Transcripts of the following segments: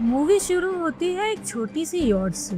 Movie शुरू होती है एक छोटी सी यॉट से,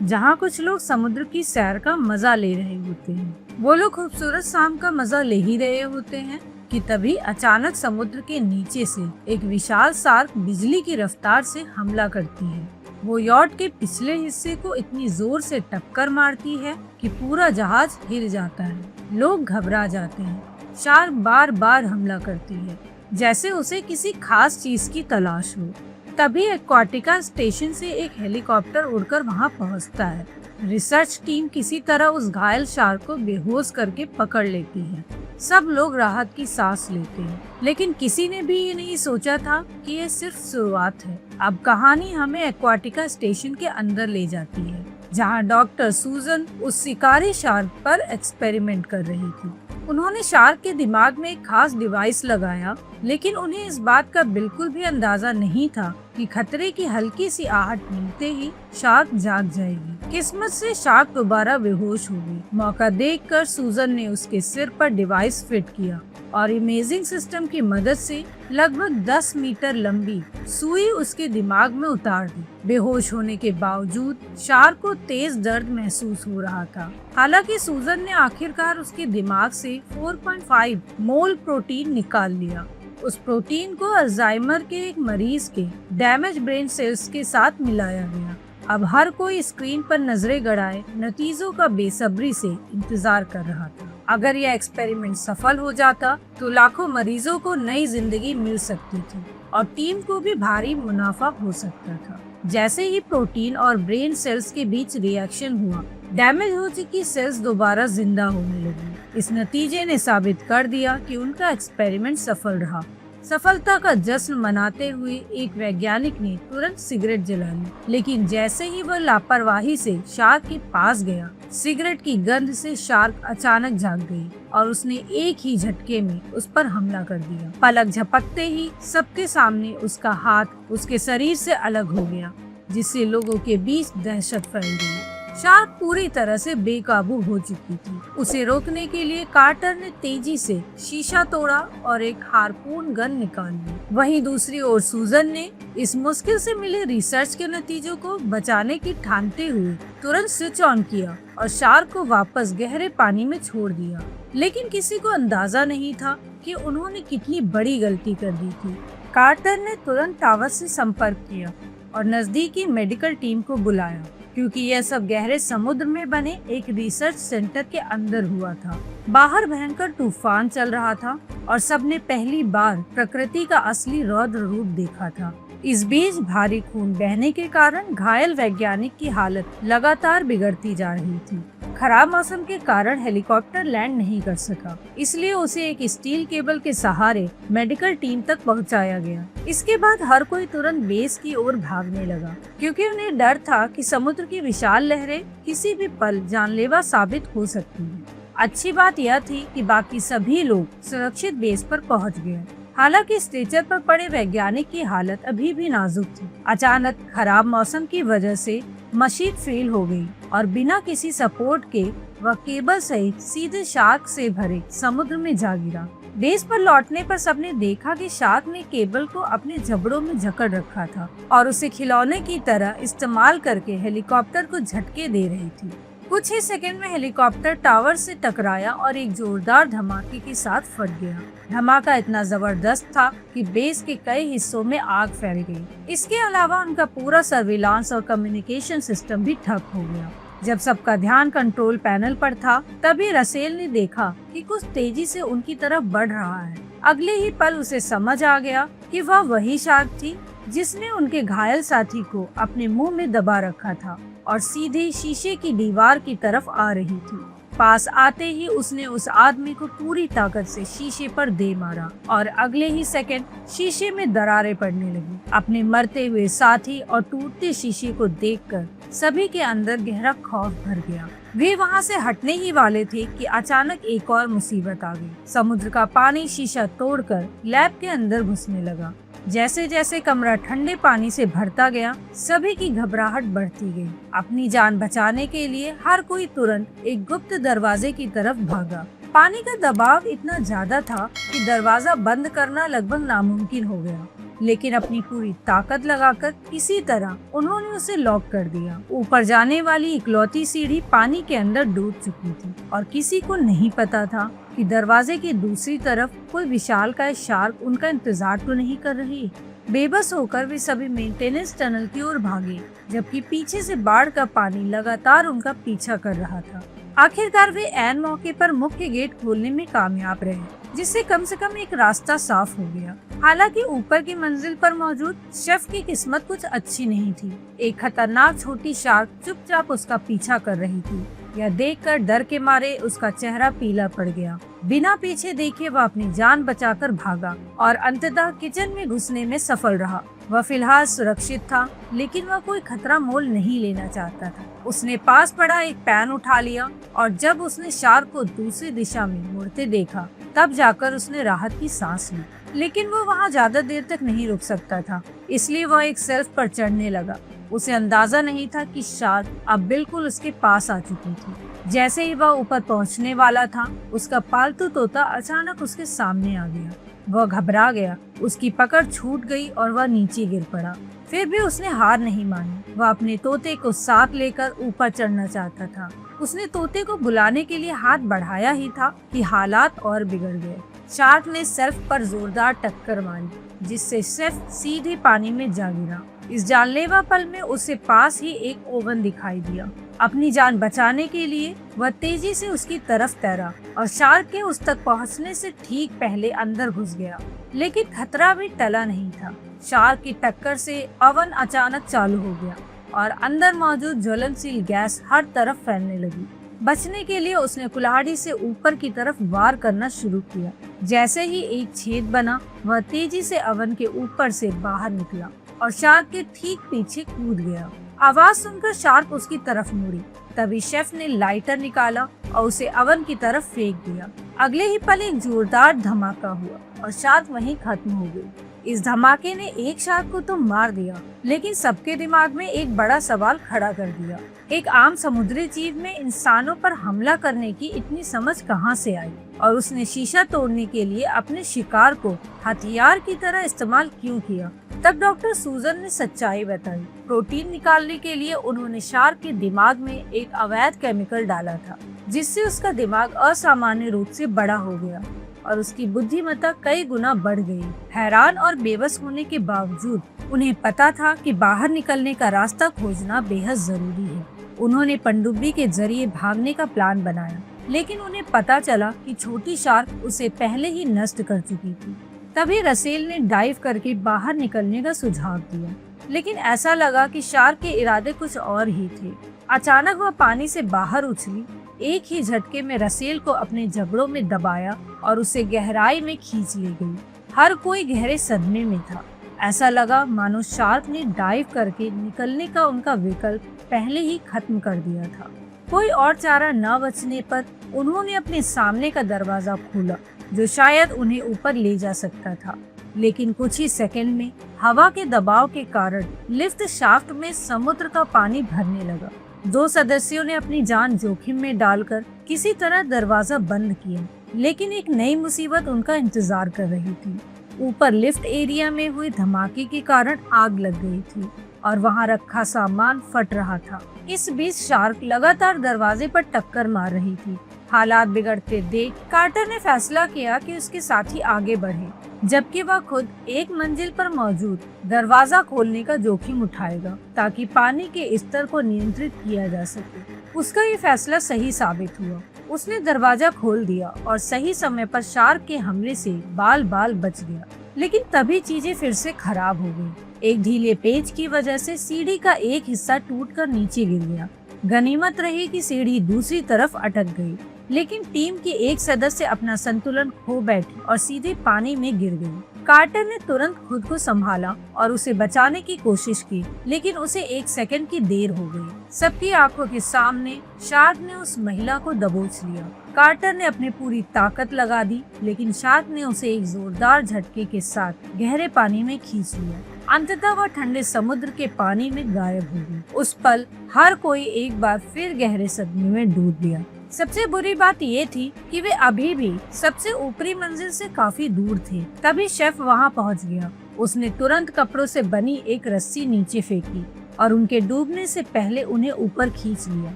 जहाँ कुछ लोग समुद्र की सैर का मजा ले रहे होते हैं। वो लोग खूबसूरत शाम का मजा ले ही रहे होते हैं कि तभी अचानक समुद्र के नीचे से एक विशाल शार्क बिजली की रफ्तार से हमला करती है। वो यॉट के पिछले हिस्से को इतनी जोर से टक्कर मारती है कि पूरा जहाज हिल जाता है। लोग घबरा जाते हैं। शार्क बार बार हमला करती है, जैसे उसे किसी खास चीज की तलाश हो। तभी एक्वाटिका स्टेशन से एक हेलीकॉप्टर उड़कर वहां पहुंचता है। रिसर्च टीम किसी तरह उस घायल शार्क को बेहोश करके पकड़ लेती है। सब लोग राहत की सांस लेते हैं, लेकिन किसी ने भी ये नहीं सोचा था कि ये सिर्फ शुरुआत है। अब कहानी हमें एक्वाटिका स्टेशन के अंदर ले जाती है, जहां डॉक्टर सूजन उस शिकारी शार्क पर एक्सपेरिमेंट कर रही थी। उन्होंने शार्क के दिमाग में एक खास डिवाइस लगाया, लेकिन उन्हें इस बात का बिल्कुल भी अंदाजा नहीं था कि खतरे की हल्की सी आहट मिलते ही शार्क जाग जाएगी। किस्मत से शार्क दोबारा बेहोश हो गई। मौका देखकर सूजन ने उसके सिर पर डिवाइस फिट किया और इमेजिंग सिस्टम की मदद से लगभग 10 मीटर लंबी सुई उसके दिमाग में उतार दी। बेहोश होने के बावजूद शार्क को तेज दर्द महसूस हो रहा था। हालांकि सूजन ने आखिरकार उसके दिमाग से 4.5 मोल प्रोटीन निकाल लिया। उस प्रोटीन को अल्जाइमर के एक मरीज के डैमेज ब्रेन सेल्स के साथ मिलाया गया। अब हर कोई स्क्रीन पर नजरें गड़ाए नतीजों का बेसब्री से इंतजार कर रहा था। अगर यह एक्सपेरिमेंट सफल हो जाता तो लाखों मरीजों को नई जिंदगी मिल सकती थी और टीम को भी भारी मुनाफा हो सकता था। जैसे ही प्रोटीन और ब्रेन सेल्स के बीच रिएक्शन हुआ, डैमेज हो चुकी सेल्स दोबारा जिंदा होने लगी। इस नतीजे ने साबित कर दिया कि उनका एक्सपेरिमेंट सफल रहा। सफलता का जश्न मनाते हुए एक वैज्ञानिक ने तुरंत सिगरेट जला ली, लेकिन जैसे ही वह लापरवाही से शार्क के पास गया, सिगरेट की गंध से शार्क अचानक जाग गई और उसने एक ही झटके में उस पर हमला कर दिया। पलक झपकते ही सबके सामने उसका हाथ उसके शरीर से अलग हो गया, जिससे लोगों के बीच दहशत फैल गई। शार्क पूरी तरह से बेकाबू हो चुकी थी। उसे रोकने के लिए कार्टर ने तेजी से शीशा तोड़ा और एक हार्पून गन निकाल ली। वहीं दूसरी ओर सूजन ने इस मुश्किल से मिले रिसर्च के नतीजों को बचाने की ठानते हुए तुरंत स्विच ऑन किया और शार्क को वापस गहरे पानी में छोड़ दिया। लेकिन किसी को अंदाजा नहीं था कि उन्होंने कितनी बड़ी गलती कर दी थी। कार्टर ने तुरंत टावर से संपर्क किया और नजदीकी मेडिकल टीम को बुलाया, क्योंकि यह सब गहरे समुद्र में बने एक रिसर्च सेंटर के अंदर हुआ था। बाहर भयंकर तूफान चल रहा था और सबने पहली बार प्रकृति का असली रौद्र रूप देखा था। इस बीच भारी खून बहने के कारण घायल वैज्ञानिक की हालत लगातार बिगड़ती जा रही थी। खराब मौसम के कारण हेलीकॉप्टर लैंड नहीं कर सका, इसलिए उसे एक स्टील केबल के सहारे मेडिकल टीम तक पहुंचाया गया। इसके बाद हर कोई तुरंत बेस की ओर भागने लगा, क्योंकि उन्हें डर था कि समुद्र की विशाल लहरें किसी भी पल जानलेवा साबित हो सकती हैं। अच्छी बात यह थी कि बाकी सभी लोग सुरक्षित बेस पर पहुंच गए। हालांकि स्ट्रेचर पर पड़े वैज्ञानिक की हालत अभी भी नाजुक थी। अचानक खराब मौसम की वजह से मशीन फेल हो गई और बिना किसी सपोर्ट के वह केबल सहित सीधे शार्क से भरे समुद्र में जा गिरा। बेस पर लौटने पर सबने देखा कि शार्क ने केबल को अपने जबड़ों में जकड़ रखा था और उसे खिलौने की तरह इस्तेमाल करके हेलीकॉप्टर को झटके दे रही थी। कुछ ही सेकंड में हेलीकॉप्टर टावर से टकराया और एक जोरदार धमाके के साथ फट गया। धमाका इतना जबरदस्त था कि बेस के कई हिस्सों में आग फैल गई। इसके अलावा उनका पूरा सर्विलांस और कम्युनिकेशन सिस्टम भी ठप हो गया। जब सबका ध्यान कंट्रोल पैनल पर था, तभी रसेल ने देखा कि कुछ तेजी से उनकी तरफ बढ़ रहा है। अगले ही पल उसे समझ आ गया कि वह वही शार्क थी जिसने उनके घायल साथी को अपने मुंह में दबा रखा था और सीधे शीशे की दीवार की तरफ आ रही थी। पास आते ही उसने उस आदमी को पूरी ताकत से शीशे पर दे मारा और अगले ही सेकंड शीशे में दरारें पड़ने लगी। अपने मरते हुए साथी और टूटते शीशे को देखकर सभी के अंदर गहरा खौफ भर गया। वे वहां से हटने ही वाले थे कि अचानक एक और मुसीबत आ गई। समुद्र का पानी शीशा तोड़कर लैब के अंदर घुसने लगा। जैसे जैसे कमरा ठंडे पानी से भरता गया, सभी की घबराहट बढ़ती गई। अपनी जान बचाने के लिए हर कोई तुरंत एक गुप्त दरवाजे की तरफ भागा। पानी का दबाव इतना ज्यादा था कि दरवाजा बंद करना लगभग नामुमकिन हो गया। लेकिन अपनी पूरी ताकत लगाकर किसी तरह उन्होंने उसे लॉक कर दिया। ऊपर जाने वाली इकलौती सीढ़ी पानी के अंदर डूब चुकी थी और किसी को नहीं पता था कि दरवाजे की दूसरी तरफ कोई विशालकाय शार्क उनका इंतजार तो नहीं कर रही। बेबस होकर वे सभी मेंटेनेंस टनल की ओर भागे, जबकि पीछे से बाढ़ का पानी लगातार उनका पीछा कर रहा था। आखिरकार वे ऐन मौके पर मुख्य गेट खोलने में कामयाब रहे, जिससे कम से कम एक रास्ता साफ हो गया। हालांकि ऊपर की मंजिल पर मौजूद शेफ की किस्मत कुछ अच्छी नहीं थी। एक खतरनाक छोटी शार्क चुपचाप उसका पीछा कर रही थी। यह देखकर डर के मारे उसका चेहरा पीला पड़ गया। बिना पीछे देखे वह अपनी जान बचाकर भागा और अंततः किचन में घुसने में सफल रहा। वह फिलहाल सुरक्षित था, लेकिन वह कोई खतरा मोल नहीं लेना चाहता था। उसने पास पड़ा एक पैन उठा लिया और जब उसने शार्क को दूसरी दिशा में मुड़ते देखा, तब जाकर उसने राहत की सांस ली। लेकिन वो वहाँ ज्यादा देर तक नहीं रुक सकता था, इसलिए वह एक शेल्फ पर चढ़ने लगा। उसे अंदाजा नहीं था कि शार्क अब बिल्कुल उसके पास आ चुकी थी। जैसे ही वह ऊपर पहुंचने वाला था, उसका पालतू तोता अचानक उसके सामने आ गया। वह घबरा गया, उसकी पकड़ छूट गई और वह नीचे गिर पड़ा। फिर भी उसने हार नहीं मानी। वह अपने तोते को साथ लेकर ऊपर चढ़ना चाहता था। उसने तोते को बुलाने के लिए हाथ बढ़ाया ही था कि हालात और बिगड़ गए। शार्क ने शेल्फ पर जोरदार टक्कर मारी, जिससे शेल्फ सीधे पानी में जा गिरा। इस जानलेवा पल में उसे पास ही एक ओवन दिखाई दिया। अपनी जान बचाने के लिए वह तेजी से उसकी तरफ तैरा और शार्क के उस तक पहुंचने से ठीक पहले अंदर घुस गया। लेकिन खतरा भी टला नहीं था। शार्क की टक्कर से ओवन अचानक चालू हो गया और अंदर मौजूद ज्वलनशील गैस हर तरफ फैलने लगी। बचने के लिए उसने कुल्हाड़ी से ऊपर की तरफ वार करना शुरू किया। जैसे ही एक छेद बना, वह तेजी से ओवन के ऊपर से बाहर निकला और शार्क के ठीक पीछे कूद गया। आवाज सुनकर शार्क उसकी तरफ मुड़ी। तभी शेफ ने लाइटर निकाला और उसे ओवन की तरफ फेंक दिया। अगले ही पल एक जोरदार धमाका हुआ और शार्क वहीं खत्म हो गई। इस धमाके ने एक शार्क को तो मार दिया, लेकिन सबके दिमाग में एक बड़ा सवाल खड़ा कर दिया। एक आम समुद्री जीव में इंसानों पर हमला करने की इतनी समझ कहां से आई, और उसने शीशा तोड़ने के लिए अपने शिकार को हथियार की तरह इस्तेमाल क्यों किया। तब डॉक्टर सूजन ने सच्चाई बताई। प्रोटीन निकालने के लिए उन्होंने शार्क के दिमाग में एक अवैध केमिकल डाला था, जिससे उसका दिमाग असामान्य रूप से बड़ा हो गया और उसकी बुद्धिमत्ता कई गुना बढ़ गई। हैरान और बेबस होने के बावजूद उन्हें पता था कि बाहर निकलने का रास्ता खोजना बेहद जरूरी है। उन्होंने पनडुब्बी के जरिए भागने का प्लान बनाया, लेकिन उन्हें पता चला कि छोटी शार्क उसे पहले ही नष्ट कर चुकी थी। तभी रसेल ने डाइव करके बाहर निकलने का सुझाव दिया, लेकिन ऐसा लगा कि शार्क के इरादे कुछ और ही थे। अचानक वह पानी से बाहर उछली। एक ही झटके में रसेल को अपने जबड़ों में दबाया और उसे गहराई में खींच ले गई। हर कोई गहरे सदमे में था। ऐसा लगा मानो शार्क ने डाइव करके निकलने का उनका विकल्प पहले ही खत्म कर दिया था। कोई और चारा न बचने पर उन्होंने अपने सामने का दरवाजा खोला, जो शायद उन्हें ऊपर ले जा सकता था। लेकिन कुछ ही सेकंड में हवा के दबाव के कारण लिफ्ट शाफ्ट में समुद्र का पानी भरने लगा। 2 सदस्यों ने अपनी जान जोखिम में डालकर किसी तरह दरवाजा बंद किया, लेकिन एक नई मुसीबत उनका इंतजार कर रही थी। ऊपर लिफ्ट एरिया में हुए धमाके के कारण आग लग गई थी और वहां रखा सामान फट रहा था। इस बीच शार्क लगातार दरवाजे पर टक्कर मार रही थी। हालात बिगड़ते देख कार्टर ने फैसला किया कि उसके साथी आगे बढ़े, जबकि वह खुद एक मंजिल पर मौजूद दरवाजा खोलने का जोखिम उठाएगा, ताकि पानी के स्तर को नियंत्रित किया जा सके। उसका ये फैसला सही साबित हुआ। उसने दरवाजा खोल दिया और सही समय पर शार्क के हमले से बाल बाल बच गया। लेकिन तभी चीजें फिर से खराब हो गई। एक ढीले पेच की वजह से सीढ़ी का एक हिस्सा टूटकर नीचे गिर गया। गनीमत रही कि सीढ़ी दूसरी तरफ अटक गई, लेकिन टीम की एक सदस्य अपना संतुलन खो बैठी और सीधे पानी में गिर गई। कार्टर ने तुरंत खुद को संभाला और उसे बचाने की कोशिश की, लेकिन उसे 1 सेकंड की देर हो गई। सबकी आंखों के सामने शार्क ने उस महिला को दबोच लिया। कार्टर ने अपनी पूरी ताकत लगा दी, लेकिन शार्क ने उसे एक जोरदार झटके के साथ गहरे पानी में खींच लिया। अंततः वह ठंडे समुद्र के पानी में गायब हो गई। उस पल हर कोई एक बार फिर गहरे सदमे में डूब गया। सबसे बुरी बात ये थी कि वे अभी भी सबसे ऊपरी मंजिल से काफी दूर थे। तभी शेफ वहां पहुंच गया। उसने तुरंत कपड़ों से बनी एक रस्सी नीचे फेंकी और उनके डूबने से पहले उन्हें ऊपर खींच लिया।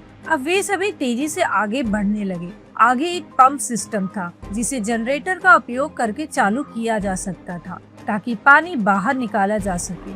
अब वे सभी तेजी से आगे बढ़ने लगे। आगे एक पंप सिस्टम था जिसे जनरेटर का उपयोग करके चालू किया जा सकता था ताकि पानी बाहर निकाला जा सके।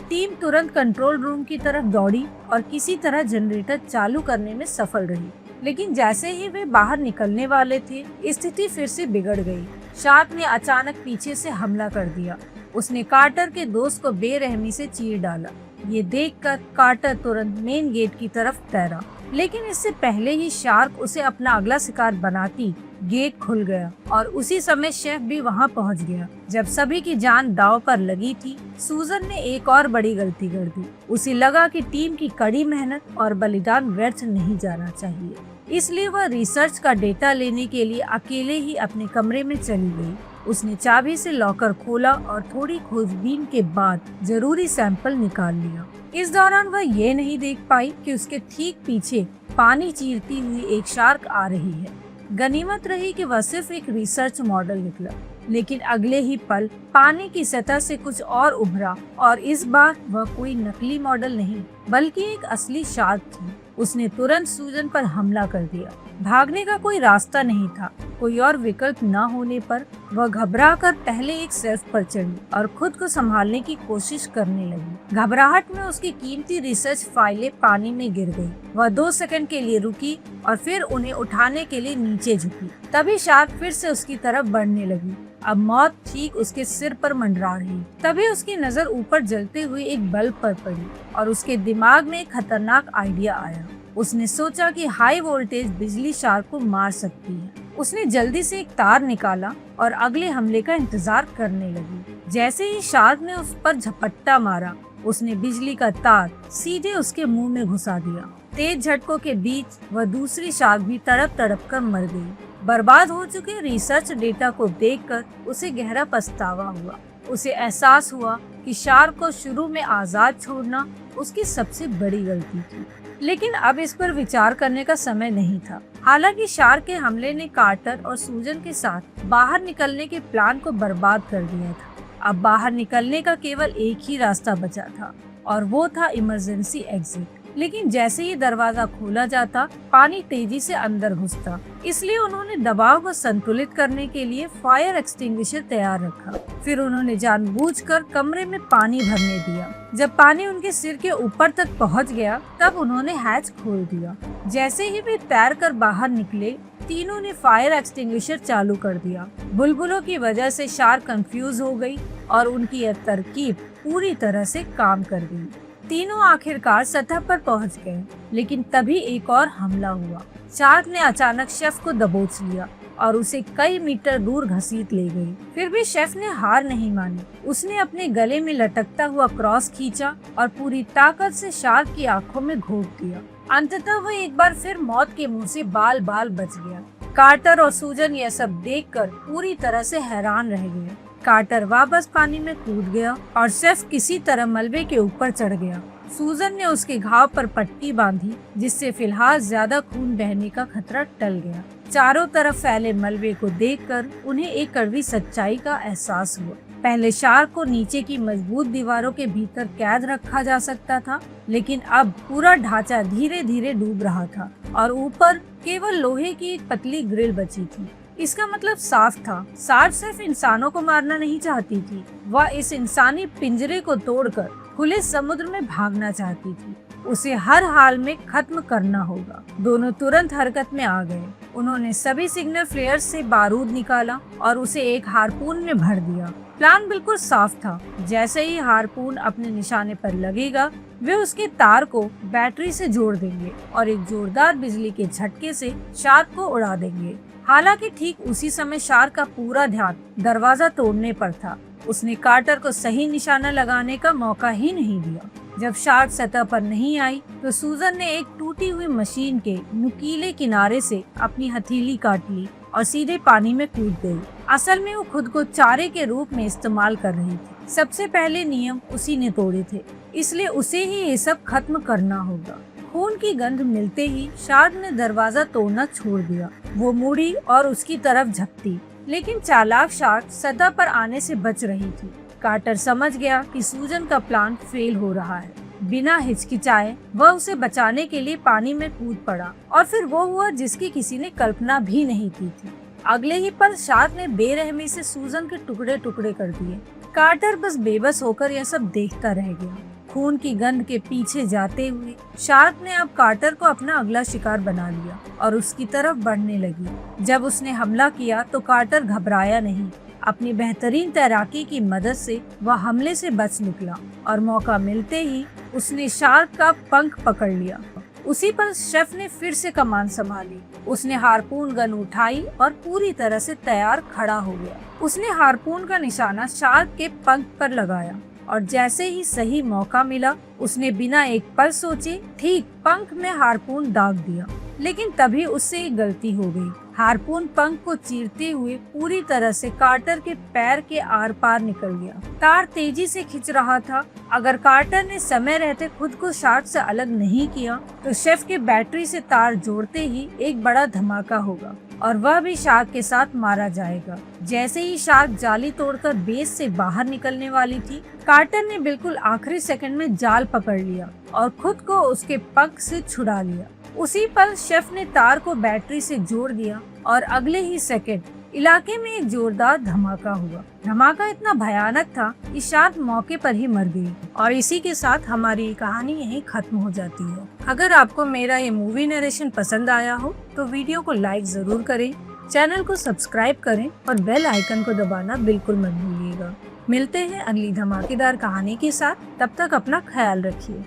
टीम तुरंत कंट्रोल रूम की तरफ दौड़ी और किसी तरह जनरेटर चालू करने में सफल रही, लेकिन जैसे ही वे बाहर निकलने वाले थे, स्थिति फिर से बिगड़ गई। शार्क ने अचानक पीछे से हमला कर दिया। उसने कार्टर के दोस्त को बेरहमी से चीर डाला। ये देखकर कार्टर तुरंत मेन गेट की तरफ तैरा, लेकिन इससे पहले ही शार्क उसे अपना अगला शिकार बनाती गेट खुल गया और उसी समय शेफ भी वहां पहुंच गया। जब सभी की जान दांव पर लगी थी, सूजन ने एक और बड़ी गलती कर दी। उसे लगा कि टीम की कड़ी मेहनत और बलिदान व्यर्थ नहीं जाना चाहिए, इसलिए वह रिसर्च का डेटा लेने के लिए अकेले ही अपने कमरे में चली गई। उसने चाबी से लॉकर खोला और थोड़ी खोजबीन के बाद जरूरी सैंपल निकाल लिया। इस दौरान वह ये नहीं देख पाई कि उसके ठीक पीछे पानी चीरती हुई एक शार्क आ रही है। गनीमत रही कि वह सिर्फ एक रिसर्च मॉडल निकला, लेकिन अगले ही पल पानी की सतह से कुछ और उभरा और इस बार वह कोई नकली मॉडल नहीं बल्कि एक असली शार्क थी। उसने तुरंत सूजन पर हमला कर दिया। भागने का कोई रास्ता नहीं था। कोई और विकल्प न होने पर वह घबराकर पहले एक शेल्फ पर चढ़ी और खुद को संभालने की कोशिश करने लगी। घबराहट में उसकी कीमती रिसर्च फाइलें पानी में गिर गई। वह 2 सेकंड के लिए रुकी और फिर उन्हें उठाने के लिए नीचे झुकी। तभी शार्क फिर से उसकी तरफ बढ़ने लगी। अब मौत ठीक उसके सिर पर मंडरा रही। तभी उसकी नजर ऊपर जलते हुए एक बल्ब पर पड़ी और उसके दिमाग में एक खतरनाक आइडिया आया। उसने सोचा कि हाई वोल्टेज बिजली शार्क को मार सकती है। उसने जल्दी से एक तार निकाला और अगले हमले का इंतजार करने लगी। जैसे ही शार्क ने उस पर झपट्टा मारा, उसने बिजली का तार सीधे उसके मुंह में घुसा दिया। तेज झटकों के बीच वह दूसरी शार्क भी तड़प तड़प कर मर गई। बर्बाद हो चुके रिसर्च डेटा को देखकर उसे गहरा पछतावा हुआ। उसे एहसास हुआ कि शार्क को शुरू में आजाद छोड़ना उसकी सबसे बड़ी गलती थी, लेकिन अब इस पर विचार करने का समय नहीं था। हालांकि शार्क के हमले ने कार्टर और सूजन के साथ बाहर निकलने के प्लान को बर्बाद कर दिया था। अब बाहर निकलने का केवल एक ही रास्ता बचा था और वो था इमरजेंसी एग्जिट। लेकिन जैसे ही दरवाजा खोला जाता, पानी तेजी से अंदर घुसता। इसलिए उन्होंने दबाव को संतुलित करने के लिए फायर एक्सटिंग्विशर तैयार रखा। फिर उन्होंने जानबूझकर कमरे में पानी भरने दिया। जब पानी उनके सिर के ऊपर तक पहुंच गया, तब उन्होंने हैच खोल दिया। जैसे ही वे तैरकर बाहर निकले, तीनों ने फायर एक्सटिंग्विशर चालू कर दिया। बुलबुलों की वजह से शार्क कंफ्यूज हो गई और उनकी यह तरकीब पूरी तरह से काम कर गई। तीनों आखिरकार सतह पर पहुंच गए, लेकिन तभी एक और हमला हुआ। शार्क ने अचानक शेफ को दबोच लिया और उसे कई मीटर दूर घसीट ले गई। फिर भी शेफ ने हार नहीं मानी। उसने अपने गले में लटकता हुआ क्रॉस खींचा और पूरी ताकत से शार्क की आंखों में घोंप दिया। अंततः वह एक बार फिर मौत के मुंह से बाल बाल बच गया। कार्टर और सूजन यह सब देखकर पूरी तरह से हैरान रह गए। कार्टर वापस पानी में कूद गया और शेफ किसी तरह मलबे के ऊपर चढ़ गया। सूजन ने उसके घाव पर पट्टी बांधी, जिससे फिलहाल ज्यादा खून बहने का खतरा टल गया। चारों तरफ फैले मलबे को देखकर उन्हें एक कड़वी सच्चाई का एहसास हुआ। पहले शार्क को नीचे की मजबूत दीवारों के भीतर कैद रखा जा सकता था, लेकिन अब पूरा ढांचा धीरे धीरे डूब रहा था और ऊपर केवल लोहे की एक पतली ग्रिल बची थी। इसका मतलब साफ था, शार्क सिर्फ इंसानों को मारना नहीं चाहती थी, वह इस इंसानी पिंजरे को तोड़कर खुले समुद्र में भागना चाहती थी। उसे हर हाल में खत्म करना होगा। दोनों तुरंत हरकत में आ गए। उन्होंने सभी सिग्नल फ्लेयर्स से बारूद निकाला और उसे एक हारपून में भर दिया। प्लान बिल्कुल साफ था। जैसे ही हारपून अपने निशाने पर लगेगा, वे उसके तार को बैटरी से जोड़ देंगे और एक जोरदार बिजली के झटके से शार्क को उड़ा देंगे। हालांकि ठीक उसी समय शार्क का पूरा ध्यान दरवाजा तोड़ने पर था। उसने कार्टर को सही निशाना लगाने का मौका ही नहीं दिया। जब शार्क सतह पर नहीं आई, तो सूजन ने एक टूटी हुई मशीन के नुकीले किनारे से अपनी हथेली काट ली और सीधे पानी में कूद गई। असल में वो खुद को चारे के रूप में इस्तेमाल कर रही थी। सबसे पहले नियम उसी ने तोड़े थे, इसलिए उसे ही ये सब खत्म करना होगा। खून की गंध मिलते ही शार्क ने दरवाजा तोड़ना छोड़ दिया। वो मुड़ी और उसकी तरफ झपटी, लेकिन चालाक शार्क सतह पर आने से बच रही थी। कार्टर समझ गया कि सूजन का प्लान फेल हो रहा है। बिना हिचकिचाए वह उसे बचाने के लिए पानी में कूद पड़ा और फिर वो हुआ जिसकी किसी ने कल्पना भी नहीं की थी। अगले ही पल शार्क ने बेरहमी से सूजन के टुकड़े टुकड़े कर दिए। कार्टर बस बेबस होकर यह सब देखता रह गया। खून की गंध के पीछे जाते हुए शार्क ने अब कार्टर को अपना अगला शिकार बना लिया और उसकी तरफ बढ़ने लगी। जब उसने हमला किया तो कार्टर घबराया नहीं। अपनी बेहतरीन तैराकी की मदद से वह हमले से बच निकला और मौका मिलते ही उसने शार्क का पंख पकड़ लिया। उसी पर शेफ ने फिर से कमान संभाली। उसने हार्पून गन उठाई और पूरी तरह से तैयार खड़ा हो गया। उसने हार्पून का निशाना शार्क के पंख पर लगाया और जैसे ही सही मौका मिला उसने बिना एक पल सोचे ठीक पंख में हार्पून दाग दिया। लेकिन तभी उससे एक गलती हो गई। हार्पून पंख को चीरते हुए पूरी तरह से कार्टर के पैर के आर पार निकल गया। तार तेजी से खिंच रहा था। अगर कार्टर ने समय रहते खुद को शार्क से अलग नहीं किया तो शेफ के बैटरी से तार जोड़ते ही एक बड़ा धमाका होगा और वह भी शार्क के साथ मारा जाएगा। जैसे ही शार्क जाली तोड़कर बेस से बाहर निकलने वाली थी, कार्टर ने बिल्कुल आखिरी सेकंड में जाल पकड़ लिया और खुद को उसके पंख से छुड़ा लिया। उसी पल शेफ ने तार को बैटरी से जोड़ दिया और अगले ही सेकंड इलाके में एक जोरदार धमाका हुआ। धमाका इतना भयानक था कि शार्क मौके पर ही मर गई। और इसी के साथ हमारी कहानी यहीं खत्म हो जाती है। अगर आपको मेरा ये मूवी नरेशन पसंद आया हो तो वीडियो को लाइक जरूर करें, चैनल को सब्सक्राइब करें और बेल आइकन को दबाना बिल्कुल मत भूलिएगा। मिलते हैं अगली धमाकेदार कहानी के साथ। तब तक अपना ख्याल रखिए।